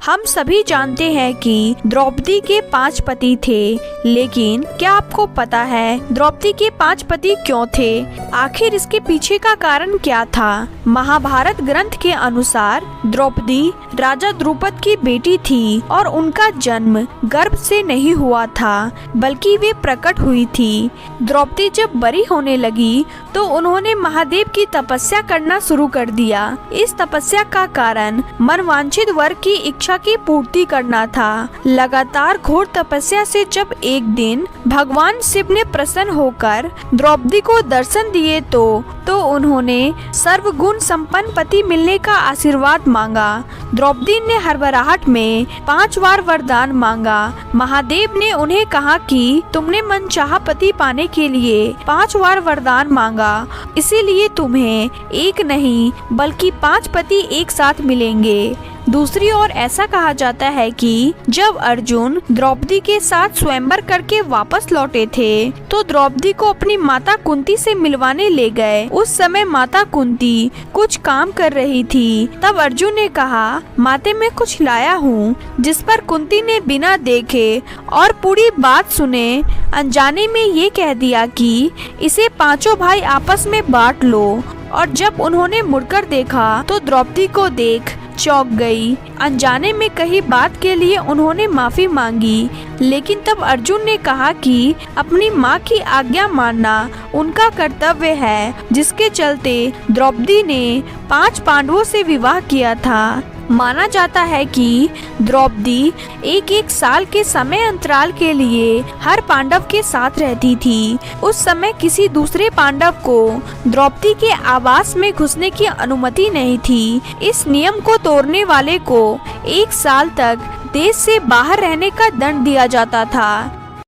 हम सभी जानते हैं कि द्रौपदी के 5 पति थे, लेकिन क्या आपको पता है द्रौपदी के 5 पति क्यों थे? आखिर इसके पीछे का कारण क्या था? महाभारत ग्रंथ के अनुसार द्रौपदी राजा द्रुपद की बेटी थी और उनका जन्म गर्भ से नहीं हुआ था, बल्कि वे प्रकट हुई थी। द्रौपदी जब बड़ी होने लगी तो उन्होंने महादेव की तपस्या करना शुरू कर दिया। इस तपस्या का कारण मनवांछित वर की इच्छा की पूर्ति करना था। लगातार घोर तपस्या से जब एक दिन भगवान शिव ने प्रसन्न होकर द्रौपदी को दर्शन दिए तो उन्होंने सर्वगुण संपन्न पति मिलने का आशीर्वाद मांगा। द्रौपदी ने हड़बड़ाहट में 5 बार वरदान मांगा। महादेव ने उन्हें कहा कि तुमने मनचाहा पति पाने के लिए 5 बार वरदान मांगा, इसीलिए तुम्हें एक नहीं बल्कि 5 पति एक साथ मिलेंगे। दूसरी ओर ऐसा कहा जाता है कि जब अर्जुन द्रौपदी के साथ स्वयंवर करके वापस लौटे थे तो द्रौपदी को अपनी माता कुंती से मिलवाने ले गए। उस समय माता कुंती कुछ काम कर रही थी। तब अर्जुन ने कहा, माते मैं कुछ लाया हूँ, जिस पर कुंती ने बिना देखे और पूरी बात सुने अनजाने में ये कह दिया कि इसे 5 भाई आपस में बांट लो। और जब उन्होंने मुड़कर देखा तो द्रौपदी को देख चौंक गई। अनजाने में कही बात के लिए उन्होंने माफी मांगी, लेकिन तब अर्जुन ने कहा कि अपनी माँ की आज्ञा मानना उनका कर्तव्य है, जिसके चलते द्रौपदी ने 5 पांडवों से विवाह किया था। माना जाता है कि द्रौपदी एक साल के समय अंतराल के लिए हर पांडव के साथ रहती थी। उस समय किसी दूसरे पांडव को द्रौपदी के आवास में घुसने की अनुमति नहीं थी। इस नियम को तोड़ने वाले को 1 साल तक देश से बाहर रहने का दंड दिया जाता था।